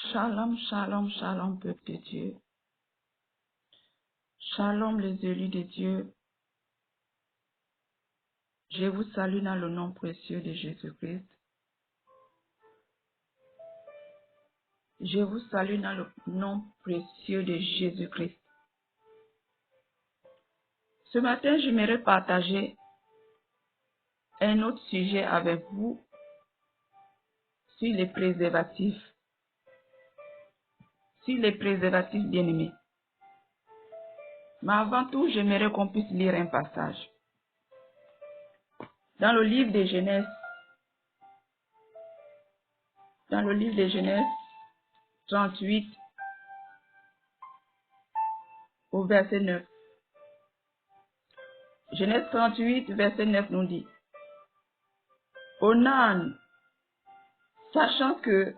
Shalom, shalom, shalom, peuple de Dieu. Shalom, les élus de Dieu. Je vous salue dans le nom précieux de Jésus-Christ. Je vous salue dans le nom précieux de Jésus-Christ. Ce matin, j'aimerais partager un autre sujet avec vous sur les préservatifs. Sur les préservatifs bien-aimés. Mais avant tout, j'aimerais qu'on puisse lire un passage. Dans le livre de Genèse, dans le livre de Genèse 38, au verset 9. Genèse 38, verset 9 nous dit: Onan, sachant que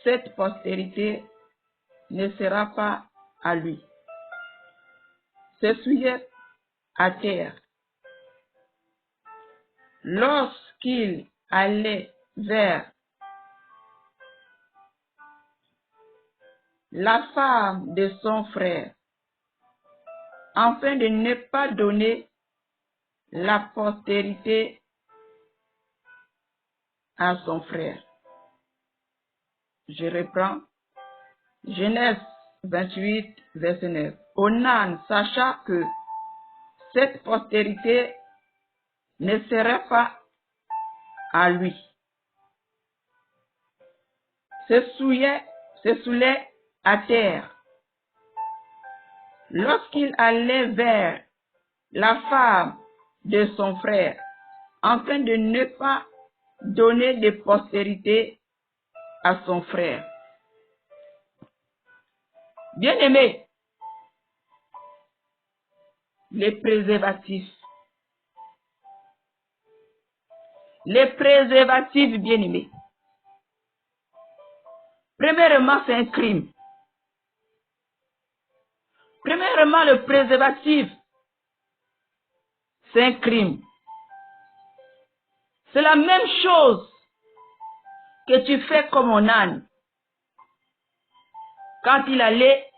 cette postérité ne sera pas à lui, s'essuyait à terre. Lorsqu'il allait vers la femme de son frère, afin de ne pas donner la postérité à son frère. Je reprends. Genèse 28, verset 9. Onan sacha que cette postérité ne serait pas à lui, se soulait à terre. Lorsqu'il allait vers la femme de son frère, afin de ne pas donner de postérité à son frère. Bien-aimés, les préservatifs. Les préservatifs, bien-aimés. Premièrement, c'est un crime. Premièrement, le préservatif, c'est un crime. C'est la même chose que tu fais comme Onan. Quand il allait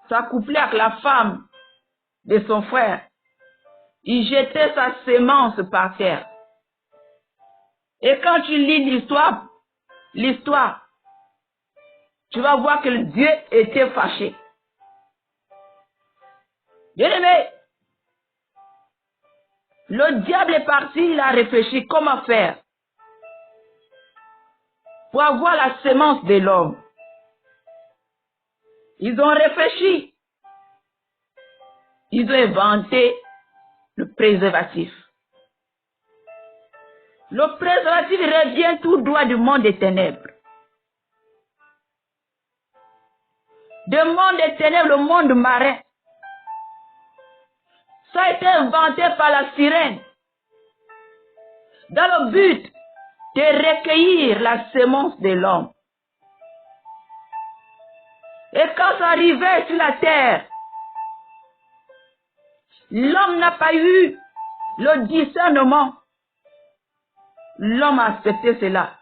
s'accoupler avec la femme de son frère, il jetait sa sémence par terre. Et quand tu lis l'histoire, tu vas voir que Dieu était fâché. Bien-aimé, le diable est parti, il a réfléchi comment faire pour avoir la sémence de l'homme. Ils ont réfléchi. Ils ont inventé le préservatif. Le préservatif revient tout droit du monde des ténèbres. Du monde des ténèbres, le monde marin. Ça a été inventé par la sirène dans le but de recueillir la sémence de l'homme. Et quand ça arrivait sur la terre, l'homme n'a pas eu le discernement. L'homme a accepté cela.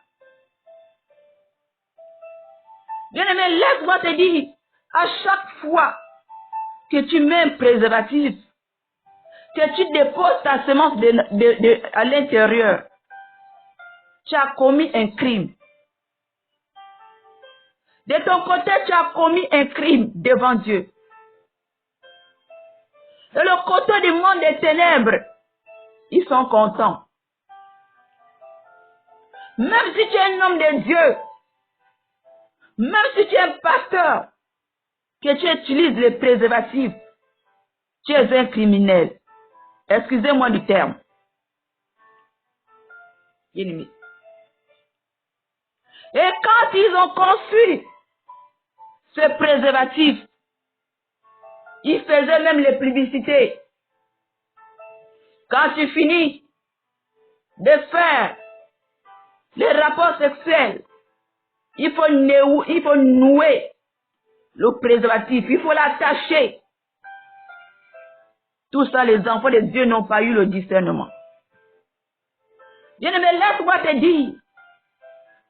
Bien-aimé, laisse-moi te dire, à chaque fois que tu mets un préservatif, que tu déposes ta semence à l'intérieur, tu as commis un crime. De ton côté, tu as commis un crime devant Dieu. De le côté du monde des ténèbres, ils sont contents. Même si tu es un homme de Dieu, même si tu es un pasteur, que tu utilises les préservatifs, tu es un criminel. Excusez-moi du terme. Ennemi. Et quand ils ont conçu ce préservatif, ils faisaient même les publicités. Quand tu finis de faire les rapports sexuels, il faut nouer le préservatif, il faut l'attacher. Tout ça, les enfants de Dieu n'ont pas eu le discernement. Bien-aimé, laisse-moi te dire,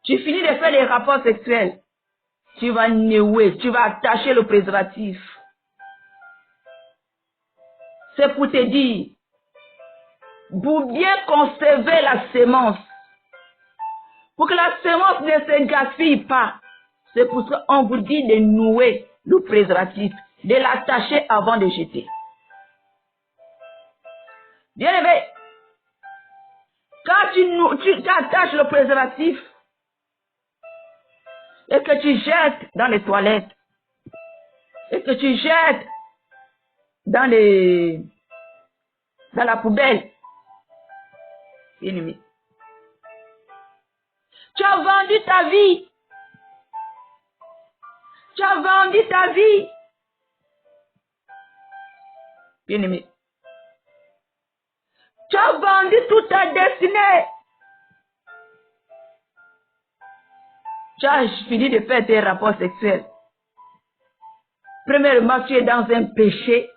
Tu finis de faire les rapports sexuels. Tu vas nouer, tu vas attacher le préservatif. C'est pour te dire, pour bien conserver la sémence, pour que la sémence ne se gaspille pas, c'est pour ça qu'on vous dit de nouer le préservatif, de l'attacher avant de jeter. Bien aimé, quand tu attaches le préservatif et que tu jettes dans les toilettes et que tu jettes dans la poubelle, bien aimé, tu as vendu ta vie. Tu as vendu ta vie. Bien aimé, tu as vendu toute ta destinée. Tu as fini de faire tes rapports sexuels. Premièrement, tu es dans un péché.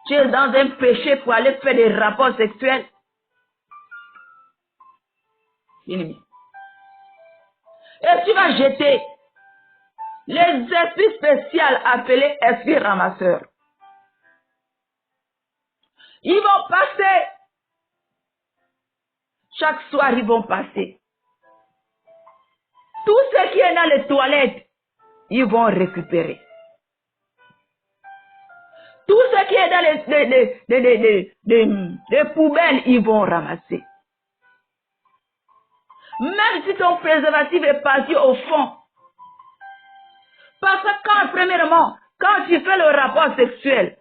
Tu es dans un péché pour aller faire des rapports sexuels. Bien aimé. Et tu vas jeter les esprits spéciaux appelés esprits ramasseurs. Ils vont passer. Chaque soir, ils vont passer. Tout ce qui est dans les toilettes, ils vont récupérer. Tout ce qui est dans les poubelles, ils vont ramasser. Même si ton préservatif est parti au fond. Parce que premièrement, quand tu fais le rapport sexuel,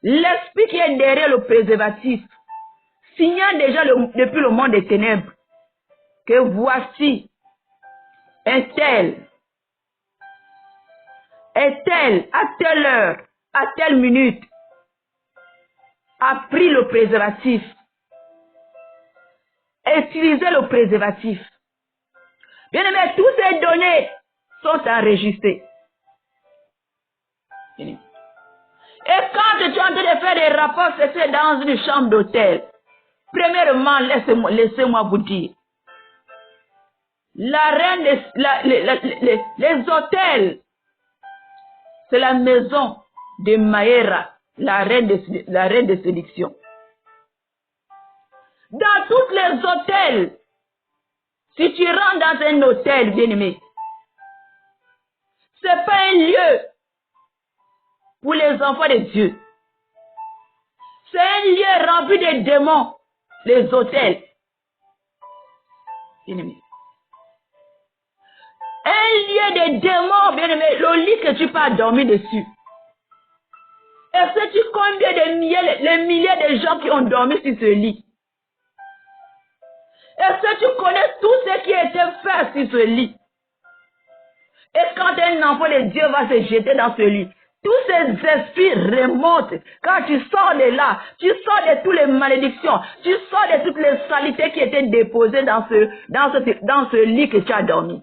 l'esprit qui est derrière le préservatif signale déjà depuis le monde des ténèbres que voici un tel, à telle heure, à telle minute, a pris le préservatif, utilisé le préservatif. Bien aimé, toutes ces données sont enregistrées. Et quand tu es en train de faire des rapports sexuels dans une chambre d'hôtel, premièrement, laissez-moi vous dire, la reine les hôtels, c'est la maison de Mayera, la reine de séduction. Dans tous les hôtels, si tu rentres dans un hôtel, bien-aimé, c'est pas un lieu pour les enfants de Dieu. C'est un lieu rempli de démons, les hôtels. Bien-aimé. Un lieu de démons, bien-aimé, le lit que tu peux dormir dessus. Est-ce que tu combien de milliers de gens qui ont dormi sur ce lit? Est-ce que tu connais tout ce qui a été fait sur ce lit? Et quand un enfant de Dieu va se jeter dans ce lit, tous ces esprits remontent. Quand tu sors de là, tu sors de toutes les malédictions, tu sors de toutes les saletés qui étaient déposées dans ce lit que tu as dormi.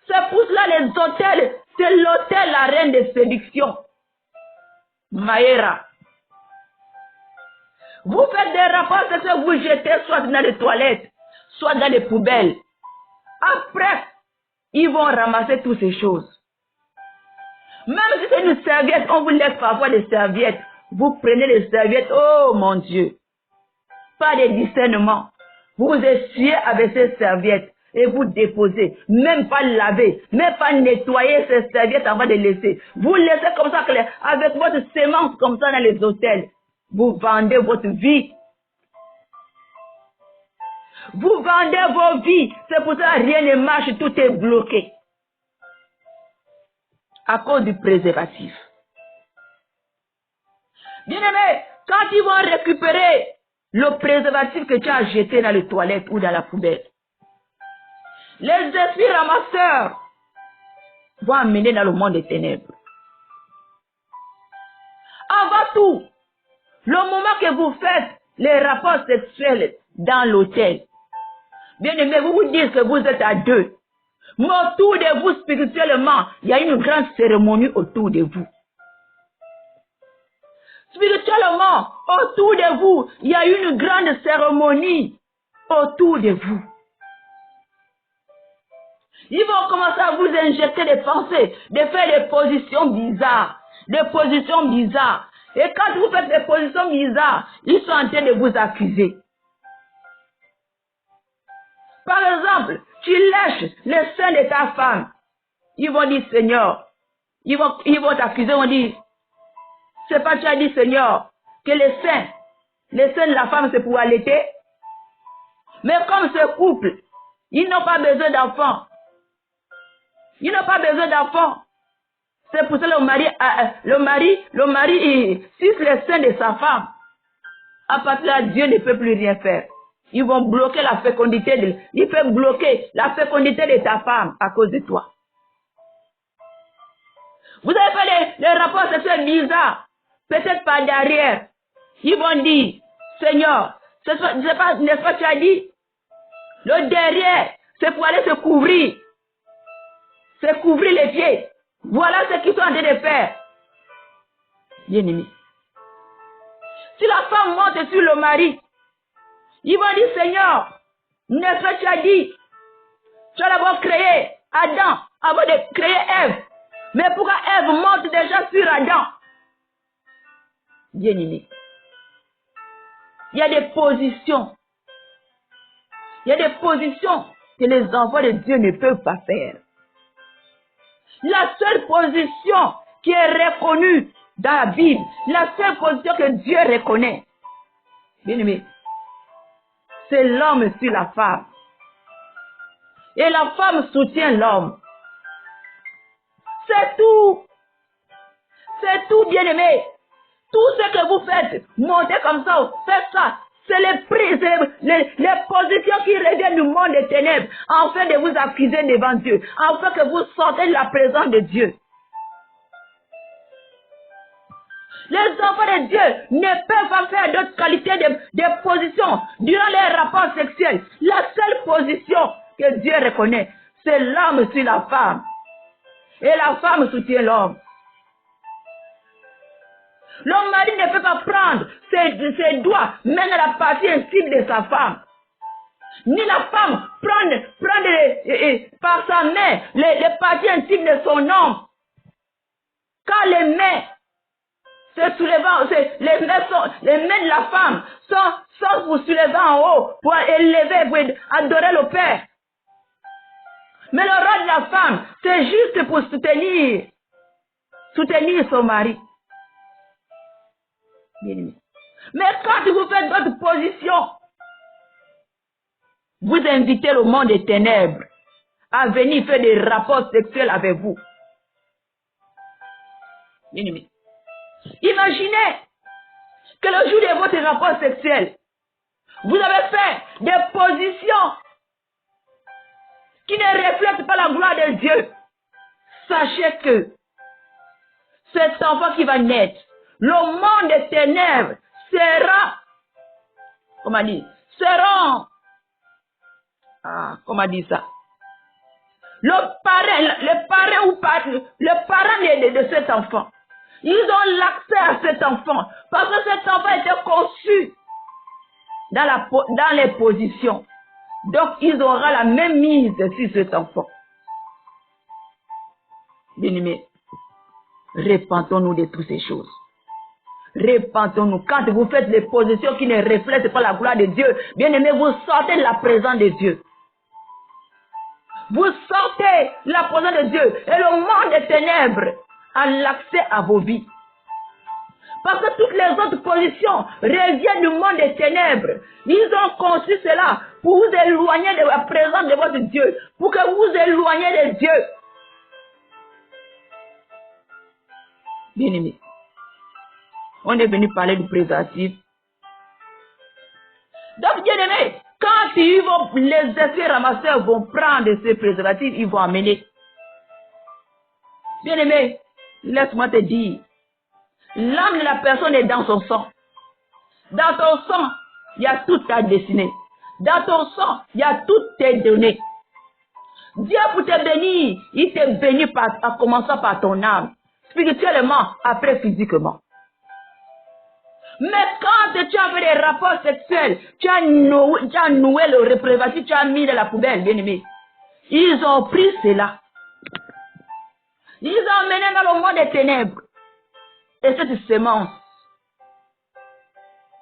C'est pour cela les hôtels, c'est l'hôtel la reine de séduction. Mayera. Vous faites des rapports que vous jetez soit dans les toilettes, soit dans les poubelles. Après, ils vont ramasser toutes ces choses. Même si c'est une serviette, on vous laisse parfois des serviettes. Vous prenez les serviettes, oh mon Dieu. Pas de discernement. Vous vous essuyez avec ces serviettes et vous déposez. Même pas laver, même pas nettoyer ces serviettes avant de laisser. Vous laissez comme ça, avec votre sémence comme ça dans les hôtels. Vous vendez votre vie. Vous vendez vos vies. C'est pour ça que rien ne marche, tout est bloqué. À cause du préservatif. Bien aimé, quand ils vont récupérer le préservatif que tu as jeté dans les toilettes ou dans la poubelle, les esprits ramasseurs vont amener dans le monde des ténèbres. Avant tout, le moment que vous faites les rapports sexuels dans l'hôtel, bien aimé, vous vous dites que vous êtes à deux. Mais autour de vous, spirituellement, il y a une grande cérémonie autour de vous. Spirituellement, autour de vous, il y a une grande cérémonie autour de vous. Ils vont commencer à vous injecter des pensées, de faire des positions bizarres. Des positions bizarres. Et quand vous faites des positions bizarres, ils sont en train de vous accuser. Par exemple, tu lèches le sein de ta femme. Ils vont dire, Seigneur. Ils vont t'accuser, ils vont dire, c'est pas tu as dit, Seigneur, que le sein de la femme, c'est pour allaiter. Mais comme ce couple, ils n'ont pas besoin d'enfants. Ils n'ont pas besoin d'enfants. C'est pour ça que le mari, il suce le sein de sa femme. À partir de là, Dieu ne peut plus rien faire. Ils vont bloquer la fécondité. Ils peuvent bloquer la fécondité de ta femme à cause de toi. Vous avez fait des rapports sexuels bizarres. Peut-être par derrière. Ils vont dire, Seigneur, n'est-ce pas tu as dit? Le derrière, c'est pour aller se couvrir. Se couvrir les pieds. Voilà ce qu'ils sont en train de faire. Bien-aimé. Si la femme monte sur le mari, ils vont dire, Seigneur, n'est-ce pas tu as dit? Tu as d'abord créé Adam avant de créer Ève. Mais pourquoi Ève monte déjà sur Adam? Bien-aimé. Il y a des positions. Il y a des positions que les enfants de Dieu ne peuvent pas faire. La seule position qui est reconnue dans la Bible, la seule position que Dieu reconnaît, bien-aimé, c'est l'homme sur la femme. Et la femme soutient l'homme. C'est tout. C'est tout, bien-aimé. Tout ce que vous faites, montez comme ça, faites ça. C'est les prises, les positions qui reviennent du monde des ténèbres, afin de vous accuser devant Dieu, afin que vous sortez de la présence de Dieu. Les enfants de Dieu ne peuvent pas faire d'autres qualités de positions durant les rapports sexuels. La seule position que Dieu reconnaît, c'est l'homme sur la femme. Et la femme soutient l'homme. Le mari ne peut pas prendre ses doigts, même à la partie intime de sa femme. Ni la femme prendre par sa main les parties intimes de son homme. Quand les mains se soulevant, les mains de la femme sont pour soulever en haut, pour élever, pour adorer le Père. Mais le rôle de la femme, c'est juste pour soutenir son mari. Mais quand vous faites votre position, vous invitez le monde des ténèbres à venir faire des rapports sexuels avec vous. Imaginez que le jour de votre rapport sexuel, vous avez fait des positions qui ne reflètent pas la gloire de Dieu. Sachez que cet enfant qui va naître, le monde des ténèbres sera, comment dire, comment dire ça? Le parent de cet enfant, ils ont l'accès à cet enfant parce que cet enfant était conçu dans les positions. Donc, ils auront la même mise sur cet enfant. Bien-aimés, repentons-nous de toutes ces choses. Repentons-nous. Quand vous faites des positions qui ne reflètent pas la gloire de Dieu, bien-aimés, vous sortez de la présence de Dieu. Vous sortez de la présence de Dieu. Et le monde des ténèbres a l'accès à vos vies. Parce que toutes les autres positions reviennent du monde des ténèbres. Ils ont conçu cela pour vous éloigner de la présence de votre Dieu. Pour que vous vous éloigniez de Dieu. Bien-aimés, on est venu parler du préservatif. Donc, bien-aimés, quand les esprits ramasseurs vont prendre ces préservatifs, ils vont amener. Bien-aimés, laisse-moi te dire, l'âme de la personne est dans son sang. Dans ton sang, il y a toute ta destinée. Dans ton sang, il y a toutes tes données. Dieu pour te bénir, il te bénit en commençant par ton âme. Spirituellement, après physiquement. Mais quand tu as fait des rapports sexuels, tu as noué le préservatif, tu as mis dans la poubelle, bien-aimé. Ils ont pris cela. Ils ont emmené dans le monde des ténèbres. Et cette semence,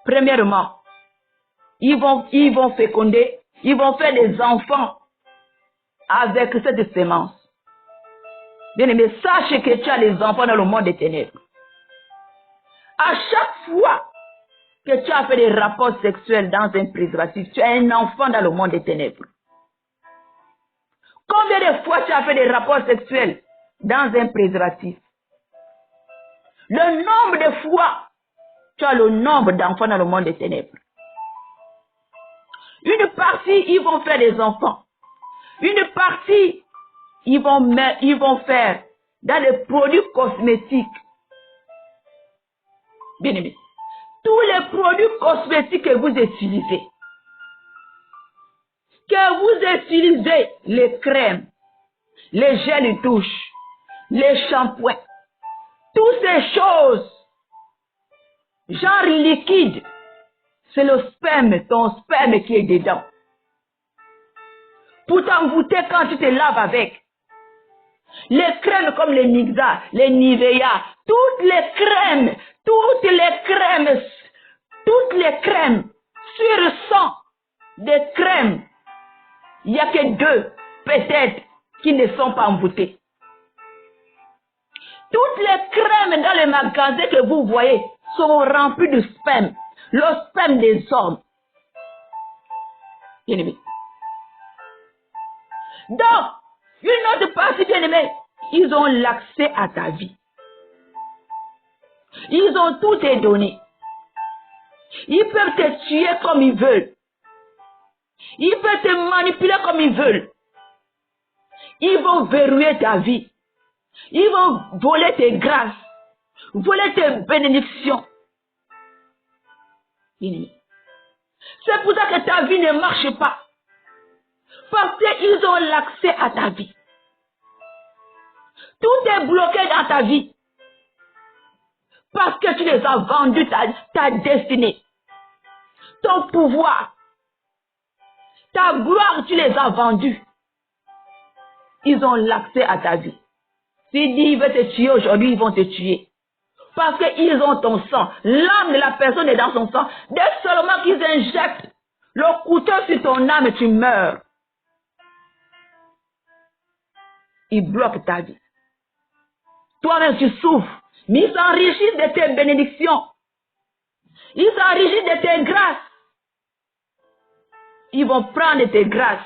premièrement, ils vont féconder, ils vont faire des enfants avec cette semence. Bien aimé, sache que tu as les enfants dans le monde des ténèbres. À chaque fois que tu as fait des rapports sexuels dans un préservatif, tu as un enfant dans le monde des ténèbres. Combien de fois tu as fait des rapports sexuels dans un préservatif? Le nombre de fois, tu as le nombre d'enfants dans le monde des ténèbres. Une partie, ils vont faire des enfants. Une partie, ils vont faire dans les produits cosmétiques. Bien aimé, tous les produits cosmétiques que vous utilisez, les crèmes, les gels de douche, les shampoings, toutes ces choses, genre liquide, c'est le sperme, ton sperme qui est dedans. Pour t'envoûter quand tu te laves avec. Les crèmes comme les Nixa, les Nivea, toutes les crèmes sur 100 des crèmes, il n'y a que 2 peut-être qui ne sont pas envoûtées. Toutes les crèmes dans les magasins que vous voyez sont remplies de sperme, le sperme des hommes. Bien-aimé. Donc, une autre partie, bien-aimé, ils ont l'accès à ta vie. Ils ont tout te donné. Ils peuvent te tuer comme ils veulent. Ils peuvent te manipuler comme ils veulent. Ils vont verrouiller ta vie. Ils vont voler tes grâces, voler tes bénédictions. C'est pour ça que ta vie ne marche pas. Parce qu'ils ont l'accès à ta vie. Tout est bloqué dans ta vie. Parce que tu les as vendus ta destinée. Ton pouvoir. Ta gloire, tu les as vendus. Ils ont l'accès à ta vie. S'ils disent qu'ils veulent te tuer aujourd'hui, ils vont te tuer. Parce qu'ils ont ton sang. L'âme de la personne est dans son sang. Dès seulement qu'ils injectent le couteau sur ton âme, tu meurs. Ils bloquent ta vie. Toi-même, tu souffres. Mais ils s'enrichissent de tes bénédictions. Ils s'enrichissent de tes grâces. Ils vont prendre tes grâces.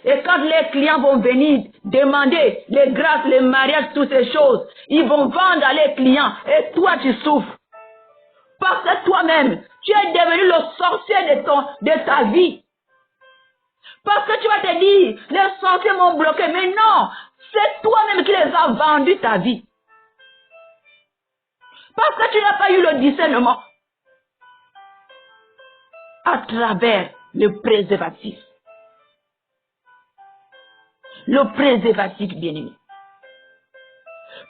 Et quand les clients vont venir demander les grâces, les mariages, toutes ces choses, ils vont vendre à les clients. Et toi, tu souffres. Parce que toi-même, tu es devenu le sorcier de ta vie. Parce que tu vas te dire, les sorciers m'ont bloqué. Mais non, c'est toi-même qui les as vendus ta vie. Parce que tu n'as pas eu le discernement à travers le préservatif. Le préservatif, bien-aimé.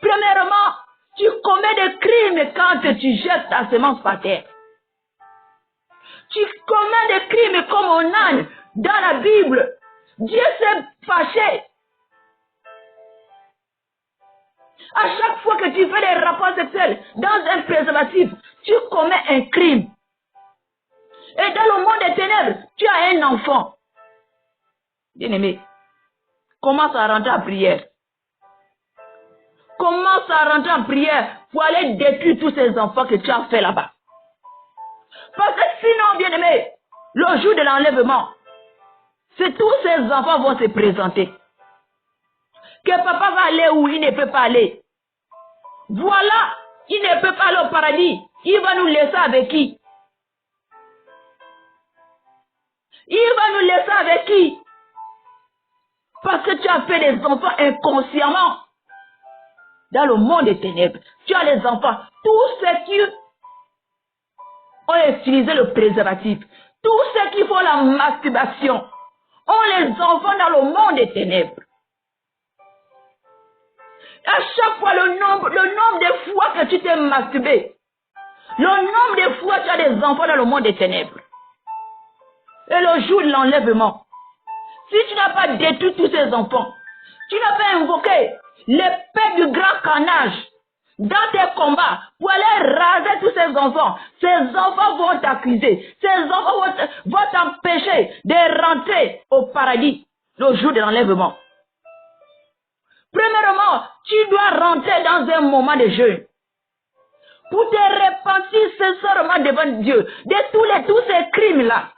Premièrement, tu commets des crimes quand tu jettes ta semence par terre. Tu commets des crimes comme un âne dans la Bible. Dieu s'est fâché. À chaque fois que tu fais des rapports sexuels dans un préservatif, tu commets un crime. Et dans le monde des ténèbres, tu as un enfant. Bien-aimé, commence à rentrer en prière. Commence à rentrer en prière pour aller détruire tous ces enfants que tu as fait là-bas. Parce que sinon, bien-aimé, le jour de l'enlèvement, c'est tous ces enfants vont se présenter. Que papa va aller où il ne peut pas aller. Voilà, il ne peut pas aller au paradis. Il va nous laisser avec qui? Il va nous laisser avec qui? Parce que tu as fait des enfants inconsciemment. Dans le monde des ténèbres, tu as les enfants. Tous ceux qui ont utilisé le préservatif, tous ceux qui font la masturbation, ont les enfants dans le monde des ténèbres. À chaque fois, le nombre de fois que tu t'es masturbé, le nombre de fois que tu as des enfants dans le monde des ténèbres. Et le jour de l'enlèvement, Si tu n'as pas détruit tous ces enfants, tu n'as pas invoqué l'épée du grand carnage dans tes combats pour aller raser tous ces enfants vont t'accuser, ces enfants vont t'empêcher de rentrer au paradis le jour de l'enlèvement. Premièrement, tu dois rentrer dans un moment de jeûne pour te repentir sincèrement devant Dieu de tous ces crimes-là.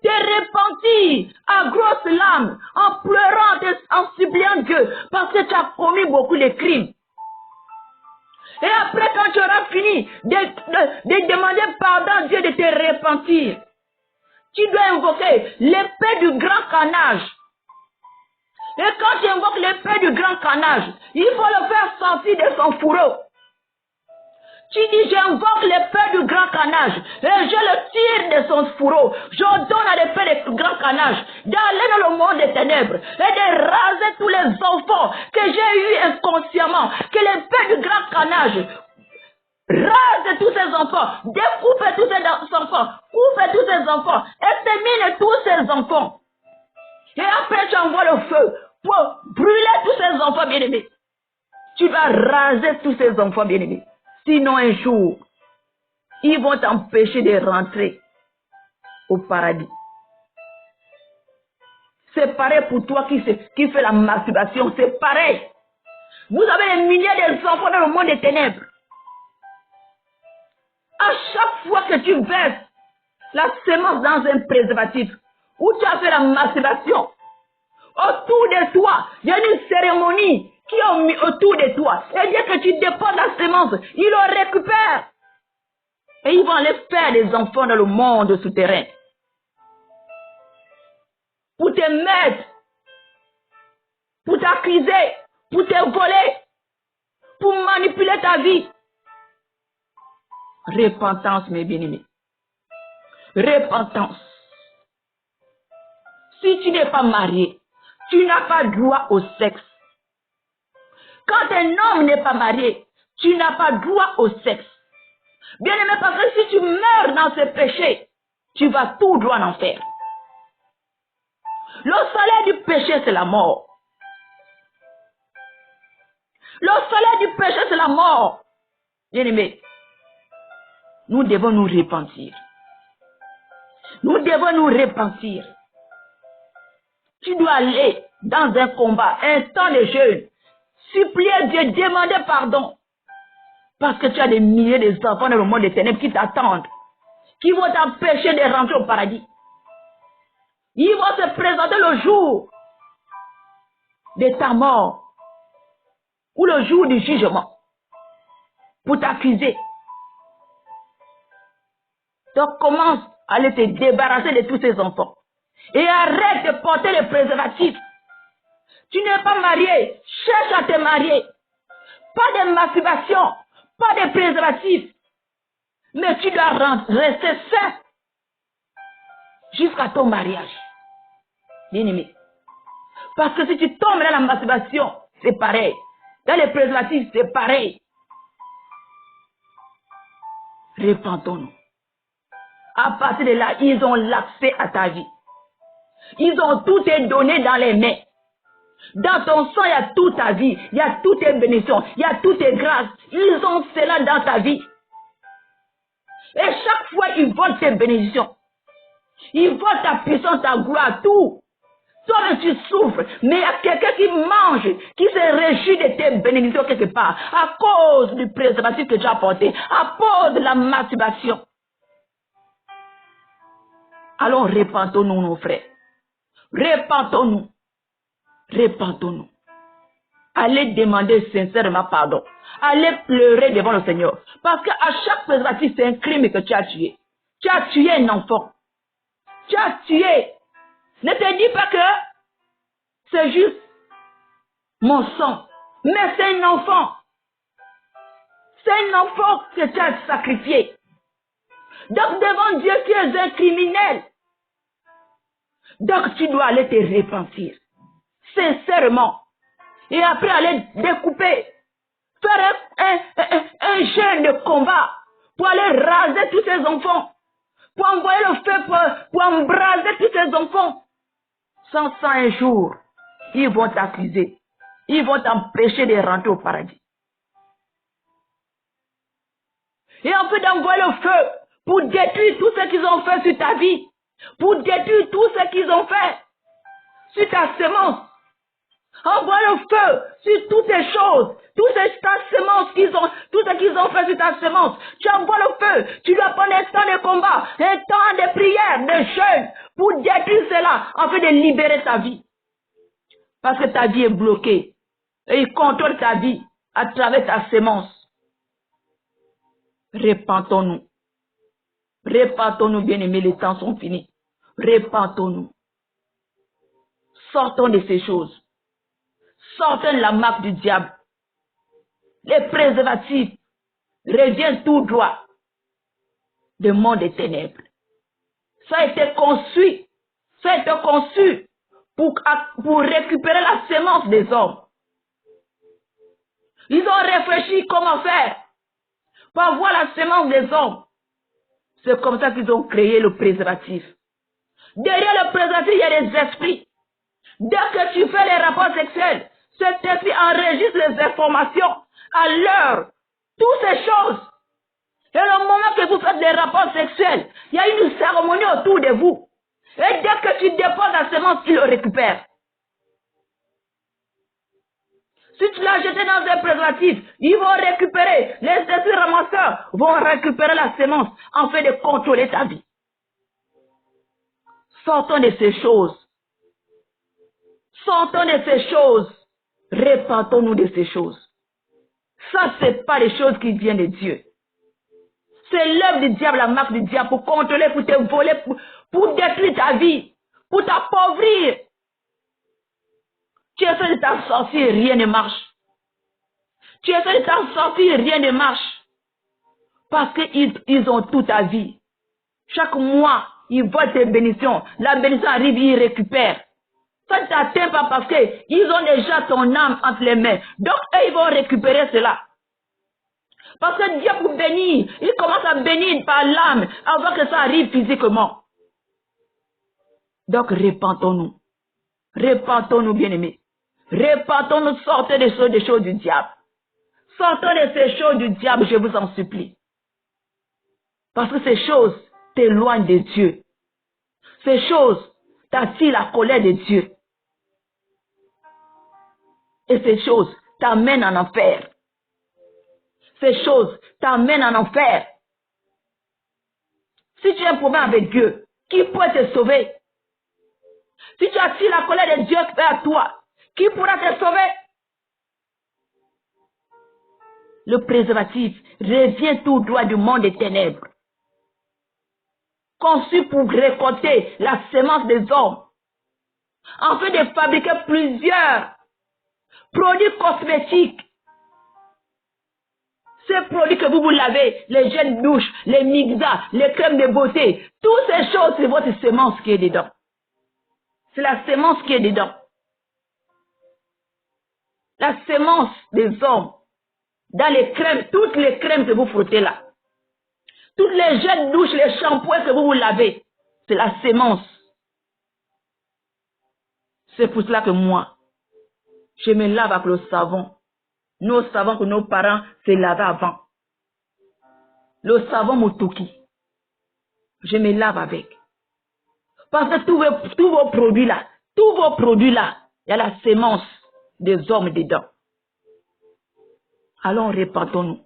Te repentir à grosses larmes, en pleurant, en suppliant Dieu, parce que tu as commis beaucoup de crimes. Et après, quand tu auras fini de demander pardon à Dieu, de te repentir, tu dois invoquer l'épée du grand carnage. Et quand tu invoques l'épée du grand carnage, il faut le faire sortir de son fourreau. Tu dis, j'invoque l'épée du grand carnage et je le tire de son fourreau. J'ordonne à l'épée du grand carnage d'aller dans le monde des ténèbres et de raser tous les enfants que j'ai eus inconsciemment. Que l'épée du grand carnage rase tous ces enfants, découpe tous ces enfants, coupe tous ces enfants, extermine tous ces enfants. Et après tu envoies le feu pour brûler tous ces enfants bien-aimés. Tu vas raser tous ces enfants bien-aimés. Sinon un jour, ils vont t'empêcher de rentrer au paradis. C'est pareil pour toi qui fait la masturbation, c'est pareil. Vous avez des milliers d'enfants dans le monde des ténèbres. À chaque fois que tu verses la semence dans un préservatif, où tu as fait la masturbation, autour de toi, il y a une cérémonie qui est mis autour de toi. Et dès que tu déposes la semence, ils le récupèrent. Et ils vont aller faire des enfants dans le monde souterrain. Pour te mettre, pour t'accuser, pour te voler, pour manipuler ta vie. Repentance, mes bien-aimés. Repentance. Si tu n'es pas marié, tu n'as pas droit au sexe. Quand un homme n'est pas marié, tu n'as pas droit au sexe. Bien aimé, parce que si tu meurs dans ce péché, tu vas tout droit en enfer. Le salaire du péché, c'est la mort. Le salaire du péché, c'est la mort. Bien aimé, nous devons nous repentir. Nous devons nous repentir. Tu dois aller dans un combat, un temps de jeûne, supplier Dieu, demander pardon. Parce que tu as des milliers d'enfants dans le monde des ténèbres qui t'attendent, qui vont t'empêcher de rentrer au paradis. Ils vont se présenter le jour de ta mort ou le jour du jugement pour t'accuser. Donc commence à aller te débarrasser de tous ces enfants. Et arrête de porter les préservatifs. Tu n'es pas marié, cherche à te marier. Pas de masturbation, pas de préservatifs. Mais tu dois rester sain jusqu'à ton mariage. Bien-aimé. Parce que si tu tombes dans la masturbation, c'est pareil. Dans les préservatifs, c'est pareil. Repentons-nous. À partir de là, ils ont l'accès à ta vie. Ils ont tout est donné dans les mains. Dans ton sang, il y a toute ta vie. Il y a toutes tes bénédictions. Il y a toutes tes grâces. Ils ont cela dans ta vie. Et chaque fois, ils volent tes bénédictions. Ils volent ta puissance, ta gloire, tout. Toi, tu souffres. Mais il y a quelqu'un qui mange, qui se réjouit de tes bénédictions quelque part. À cause du préservatif que tu as porté. À cause de la masturbation. Alors, repentons-nous, nos frères. Repentons-nous. Repentons-nous. Allez demander sincèrement pardon. Allez pleurer devant le Seigneur. Parce qu'à chaque préservatif, c'est un crime que tu as tué. Tu as tué un enfant. Tu as tué. Ne te dis pas que c'est juste mon sang. Mais c'est un enfant. C'est un enfant que tu as sacrifié. Donc devant Dieu, tu es un criminel. Donc tu dois aller te repentir. Sincèrement. Et après aller découper. Faire un jeûne de combat. Pour aller raser tous ces enfants. Pour envoyer le feu, pour embraser tous tes enfants. Sans ça, un jour, ils vont t'accuser. Ils vont t'empêcher de rentrer au paradis. Et on peut d'envoyer le feu pour détruire tout ce qu'ils ont fait sur ta vie. Pour détruire tout ce qu'ils ont fait sur ta semence. Envoie le feu sur toutes ces choses, toutes ces semences tout ce qu'ils ont fait sur ta semence. Tu envoies le feu, tu dois prendre un temps de combat, un temps de prière, de jeûne, pour détruire cela, afin de libérer ta vie. Parce que ta vie est bloquée. Et il contrôle ta vie à travers ta semence. Répentons-nous. Répentons-nous, bien-aimés, les temps sont finis. Répentons-nous. Sortons de ces choses. Sortons de la marque du diable. Les préservatifs reviennent tout droit du monde des ténèbres. Ça a été conçu. Ça a été conçu pour récupérer la semence des hommes. Ils ont réfléchi comment faire pour avoir la semence des hommes. C'est comme ça qu'ils ont créé le préservatif. Derrière le préservatif, il y a des esprits. Dès que tu fais les rapports sexuels, cet esprit enregistre les informations à l'heure, toutes ces choses. Et le moment que vous faites des rapports sexuels, il y a une cérémonie autour de vous. Et dès que tu déposes la semence, il le récupère. Si tu l'as jeté dans un préservatif, ils vont récupérer. Les esprits ramasseurs vont récupérer la semence afin de contrôler ta vie. Sortons de ces choses. Sortons de ces choses. Répentons-nous de ces choses. Ça, ce n'est pas les choses qui viennent de Dieu. C'est l'œuvre du diable, la marque du diable pour contrôler, pour te voler, pour détruire ta vie, pour t'appauvrir. Tu essaies de t'en sortir, rien ne marche. Tu essaies de t'en sortir, rien ne marche. Parce qu'ils ont toute ta vie. Chaque mois, ils voient tes bénédictions. La bénédiction arrive, ils récupèrent. Ça ne t'atteint pas parce qu'ils ont déjà ton âme entre les mains. Donc, eux, ils vont récupérer cela. Parce que Dieu pour bénir, il commence à bénir par l'âme avant que ça arrive physiquement. Donc, répentons-nous. Répentons-nous, bien-aimés. Répentons-nous, sortez des choses du diable. Sortez de ces choses du diable, je vous en supplie. Parce que ces choses t'éloignent de Dieu. Ces choses t'attirent la colère de Dieu. Et ces choses t'amènent en enfer. Ces choses t'amènent en enfer. Si tu as un problème avec Dieu, qui pourra te sauver? Si tu attires la colère de Dieu vers toi, qui pourra te sauver? Le préservatif revient tout droit du monde des ténèbres. Conçu pour récolter la semence des hommes. Afin de fabriquer plusieurs produits cosmétiques. Ces produits que vous lavez, les gels de douche, les mixas, les crèmes de beauté, toutes ces choses, c'est votre semence qui est dedans. C'est la semence qui est dedans. La semence des hommes. Dans les crèmes, toutes les crèmes que vous frottez là. Toutes les gels de douche, les shampoings que vous lavez. C'est la semence. C'est pour cela que moi, je me lave avec le savon. Nous savons que nos parents se lavaient avant. Le savon Motoki. Je me lave avec. Parce que tous vos produits là, il y a la semence des hommes dedans. Alors répentons-nous.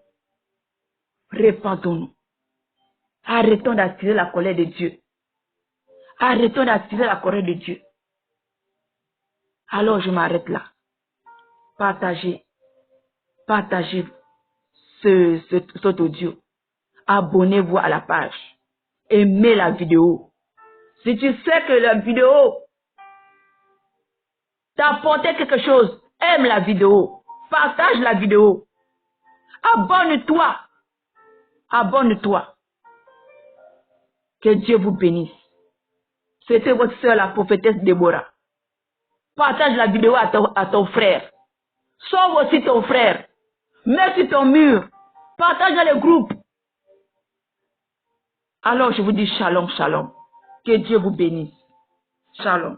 Répentons-nous. Arrêtons d'attirer la colère de Dieu. Arrêtons d'attirer la colère de Dieu. Alors je m'arrête là. Partagez cet audio. Abonnez-vous à la page. Aimez la vidéo. Si tu sais que la vidéo t'a apporté quelque chose, aime la vidéo. Partage la vidéo. Abonne-toi. Abonne-toi. Que Dieu vous bénisse. C'était votre soeur, la prophétesse Déborah. Partage la vidéo à ton frère. Sauve aussi ton frère. Mets sur ton mur. Partage dans le groupe. Alors je vous dis shalom, shalom. Que Dieu vous bénisse. Shalom.